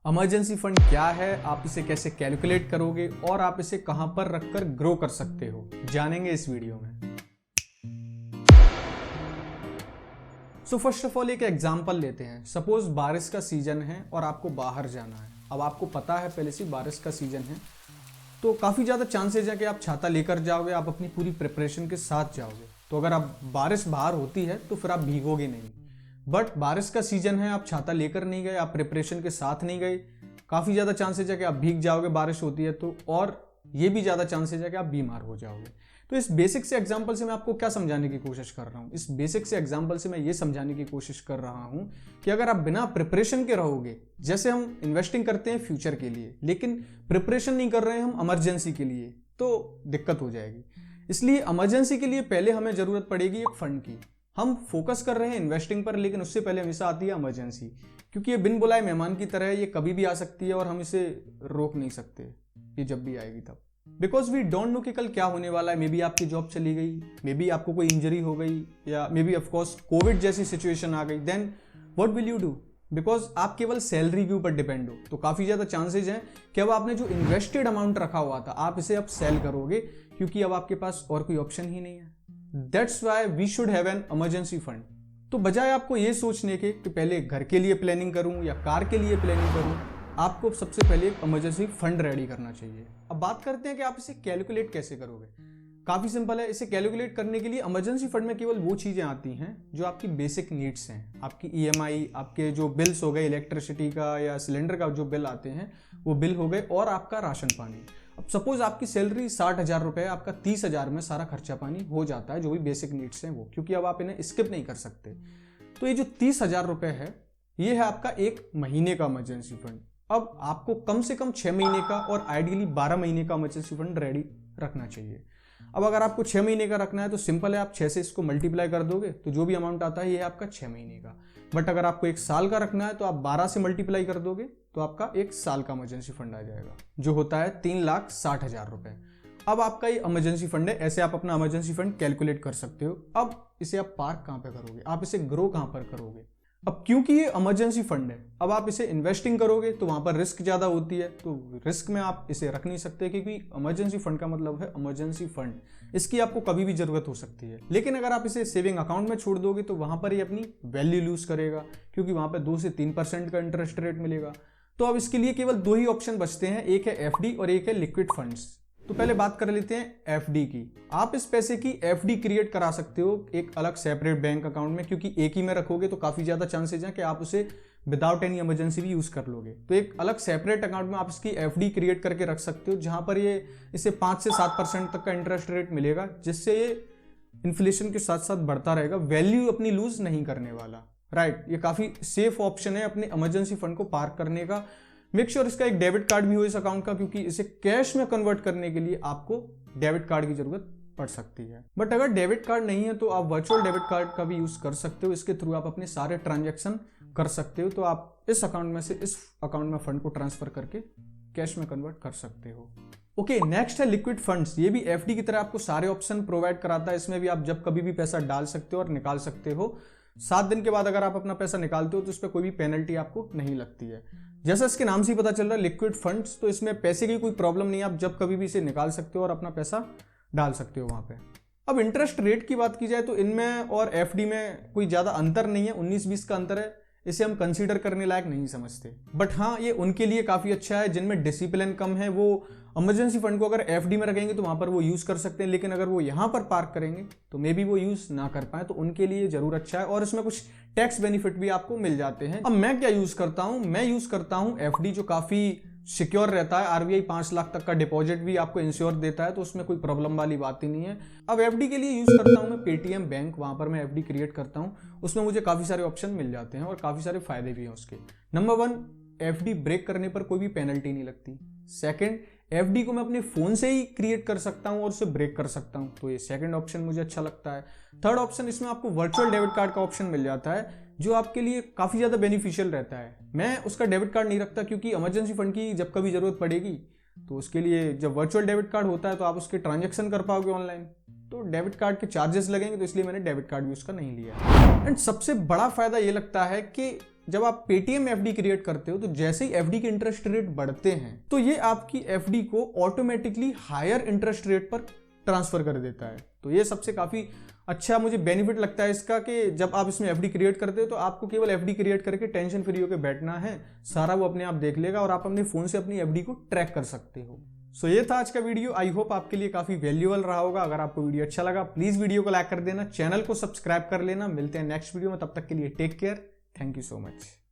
Emergency fund क्या है, आप इसे कैसे कैलकुलेट करोगे और आप इसे कहां पर रखकर ग्रो कर सकते हो, जानेंगे इस वीडियो में। सो फर्स्ट ऑफ ऑल एक एग्जांपल लेते हैं। सपोज बारिश का सीजन है और आपको बाहर जाना है। अब आपको पता है पहले से बारिश का सीजन है, तो काफ़ी ज़्यादा चांसेज है कि आप छाता लेकर जाओगे, आप अपनी पूरी प्रिपरेशन के साथ जाओगे। तो अगर आप बारिश बाहर होती है तो फिर आप भीगोगे नहीं। बट बारिश का सीजन है, आप छाता लेकर नहीं गए, आप प्रिपरेशन के साथ नहीं गए, काफ़ी ज़्यादा चांसेज है कि आप भीग जाओगे बारिश होती है तो, और ये भी ज़्यादा चांसेज है कि आप बीमार हो जाओगे। तो इस बेसिक से एग्जाम्पल से मैं आपको क्या समझाने की कोशिश कर रहा हूँ, इस बेसिक से एग्जाम्पल से मैं ये समझाने की कोशिश कर रहा हूँ कि अगर आप बिना प्रिपरेशन के रहोगे, जैसे हम इन्वेस्टिंग करते हैं फ्यूचर के लिए लेकिन प्रिपरेशन नहीं कर रहे हैं हम इमरजेंसी के लिए, तो दिक्कत हो जाएगी। इसलिए इमरजेंसी के लिए पहले हमें ज़रूरत पड़ेगी एक फंड की। हम फोकस कर रहे हैं इन्वेस्टिंग पर, लेकिन उससे पहले हमेशा आती है इमरजेंसी, क्योंकि ये बिन बुलाए मेहमान की तरह है, ये कभी भी आ सकती है और हम इसे रोक नहीं सकते, ये जब भी आएगी तब। बिकॉज वी डोंट नो कि कल क्या होने वाला है। मे बी आपकी जॉब चली गई, मे बी आपको कोई इंजरी हो गई, या मे बी ऑफकोर्स कोविड जैसी सिचुएशन आ गई, then what will you do? Because आप केवल सैलरी के ऊपर डिपेंड हो, तो काफ़ी ज़्यादा चांसेज हैं कि अब आपने जो इन्वेस्टेड अमाउंट रखा हुआ था आप इसे अब सेल करोगे, क्योंकि अब आपके पास और कोई ऑप्शन ही नहीं है। That's why we should have an emergency fund. तो बजाय आपको ये सोचने के कि पहले घर के लिए प्लानिंग करूं या कार के लिए प्लानिंग करूं, आपको सबसे पहले एक इमरजेंसी फंड रेडी करना चाहिए। अब बात करते हैं कि आप इसे कैलकुलेट कैसे करोगे। काफ़ी सिंपल है। इसे कैलकुलेट करने के लिए इमरजेंसी फंड में केवल वो चीज़ें आती हैं जो आपकी बेसिक नीड्स हैं। आपकी ईएमआई, आपके जो बिल्स हो गए, इलेक्ट्रिसिटी का या सिलेंडर का जो बिल आते हैं वो बिल हो गए, और आपका राशन पानी। अब सपोज आपकी सैलरी 60,000 रुपये, आपका 30,000 में सारा खर्चा पानी हो जाता है, जो भी बेसिक नीड्स हैं वो, क्योंकि अब आप इन्हें स्किप नहीं कर सकते। तो ये जो 30,000 रुपये है, ये है आपका एक महीने का इमरजेंसी फंड। अब आपको कम से कम 6 महीने का और आइडियली 12 महीने का इमरजेंसी फंड रेडी रखना चाहिए। अब अगर आपको 6 महीने का रखना है तो सिंपल है, आप 6 से इसको मल्टीप्लाई कर दोगे तो जो भी अमाउंट आता है ये है आपका 6 महीने का। बट अगर आपको 1 साल का रखना है तो आप 12 से मल्टीप्लाई कर दोगे तो आपका 1 साल का इमरजेंसी फंड आ जाएगा, जो होता है 3,60,000 रुपये। अब आपका ये इमरजेंसी फंड है, ऐसे आप अपना इमरजेंसी फंड कैलकुलेट कर सकते हो। अब इसे आप पार्क कहाँ पे करोगे, आप इसे ग्रो कहाँ पर करोगे? अब क्योंकि ये इमरजेंसी फंड है, अब आप इसे इन्वेस्टिंग करोगे तो वहां पर रिस्क ज्यादा होती है, तो रिस्क में आप इसे रख नहीं सकते, क्योंकि इमरजेंसी फंड का मतलब है इमरजेंसी फंड, इसकी आपको कभी भी जरूरत हो सकती है। लेकिन अगर आप इसे सेविंग अकाउंट में छोड़ दोगे तो वहां पर ये अपनी वैल्यू लूज करेगा, क्योंकि वहां पर 2 से 3% का इंटरेस्ट रेट मिलेगा। तो अब इसके लिए केवल 2 ही ऑप्शन बचते हैं, एक है एफडी और एक है लिक्विड फंड्स। तो पहले बात कर लेते हैं एफडी की। आप इस पैसे की एफडी क्रिएट करा सकते हो एक अलग सेपरेट बैंक अकाउंट में, क्योंकि एक ही में रखोगे तो काफी ज्यादा चांसेज हैं कि आप उसे विदाउट एनी इमरजेंसी भी यूज कर लोगे। तो एक अलग सेपरेट अकाउंट में आप इसकी एफडी क्रिएट करके रख सकते हो, जहां पर ये इसे 5 से 7% तक का इंटरेस्ट रेट मिलेगा, जिससे ये इन्फ्लेशन के साथ साथ बढ़ता रहेगा, वैल्यू अपनी लूज नहीं करने वाला। राइट, ये काफी सेफ ऑप्शन है अपने इमरजेंसी फंड को पार्क करने का। मेक श्योर इसका एक डेबिट कार्ड भी हो इस अकाउंट का, क्योंकि इसे कैश में कन्वर्ट करने के लिए आपको डेबिट कार्ड की जरूरत पड़ सकती है। बट अगर डेबिट कार्ड नहीं है तो आप वर्चुअल डेबिट कार्ड का भी यूज कर सकते हो। इसके थ्रू आप अपने सारे ट्रांजैक्शन कर सकते हो। तो आप इस अकाउंट में से इस अकाउंट में फंड को ट्रांसफर करके कैश में कन्वर्ट कर सकते हो। ओके, नेक्स्ट है लिक्विड फंड्स। ये भी एफडी की तरह आपको सारे ऑप्शन प्रोवाइड कराता है। इसमें भी आप जब कभी भी पैसा डाल सकते हो और निकाल सकते हो। 7 दिन के बाद अगर आप अपना पैसा निकालते हो तो इस पर कोई भी पेनल्टी आपको नहीं लगती है। जैसा इसके नाम से ही पता चल रहा है लिक्विड फंड्स, तो इसमें पैसे की कोई प्रॉब्लम नहीं है, आप जब कभी भी इसे निकाल सकते हो और अपना पैसा डाल सकते हो वहां पे। अब इंटरेस्ट रेट की बात की जाए तो इनमें और एफडी में कोई ज़्यादा अंतर नहीं है, 19-20 का अंतर है। इसे हम कंसीडर करने लायक नहीं समझते। बट हाँ, ये उनके लिए काफ़ी अच्छा है जिनमें डिसिप्लिन कम है। वो इमरजेंसी फंड को अगर एफडी में रखेंगे तो वहाँ पर वो यूज़ कर सकते हैं, लेकिन अगर वो यहाँ पर पार्क करेंगे तो मे बी वो यूज़ ना कर पाए, तो उनके लिए ज़रूर अच्छा है। और इसमें कुछ टैक्स बेनिफिट भी आपको मिल जाते हैं। अब मैं क्या यूज़ करता हूँ, मैं यूज़ करता हूँ एफडी, जो काफ़ी सिक्योर रहता है। आरबीआई 5 लाख तक का डिपॉजिट भी आपको इंश्योर देता है, तो उसमें कोई प्रॉब्लम वाली बात ही नहीं है। अब एफडी के लिए यूज करता हूं मैं पेटीएम बैंक, वहां पर मैं एफडी क्रिएट करता हूं। उसमें मुझे काफी सारे ऑप्शन मिल जाते हैं और काफी सारे फायदे भी हैं उसके। नंबर 1, एफडी ब्रेक करने पर कोई भी पेनल्टी नहीं लगती। सेकंड, एफडी को मैं अपने फोन से ही क्रिएट कर सकता हूं और उसे ब्रेक कर सकता हूं, तो ये सेकंड ऑप्शन मुझे अच्छा लगता है। थर्ड ऑप्शन, इसमें आपको वर्चुअल डेबिट कार्ड का ऑप्शन मिल जाता है, जो आपके लिए काफ़ी ज़्यादा बेनिफिशियल रहता है। मैं उसका डेबिट कार्ड नहीं रखता, क्योंकि इमरजेंसी फंड की जब कभी ज़रूरत पड़ेगी तो उसके लिए जब वर्चुअल डेबिट कार्ड होता है तो आप उसके ट्रांजैक्शन कर पाओगे ऑनलाइन, तो डेबिट कार्ड के चार्जेस लगेंगे, तो इसलिए मैंने डेबिट कार्ड भी उसका नहीं लिया। एंड सबसे बड़ा फायदा ये लगता है कि जब आप पेटीएम एफडी क्रिएट करते हो तो जैसे ही एफडी के इंटरेस्ट रेट बढ़ते हैं तो ये आपकी एफडी को ऑटोमेटिकली हायर इंटरेस्ट रेट पर ट्रांसफर कर देता है। तो ये सबसे काफी अच्छा मुझे बेनिफिट लगता है इसका कि जब आप इसमें एफडी क्रिएट करते हो तो आपको केवल एफडी क्रिएट करके टेंशन फ्री होकर बैठना है, सारा वो अपने आप देख लेगा और आप अपने फोन से अपनी एफडी को ट्रैक कर सकते हो। सो ये था आज का वीडियो। आई होप आपके लिए काफी वैल्यूएबल रहा होगा। अगर आपको वीडियो अच्छा लगा प्लीज वीडियो को लाइक कर देना, चैनल को सब्सक्राइब कर लेना। मिलते हैं नेक्स्ट वीडियो में, तब तक के लिए take care, thank you so much.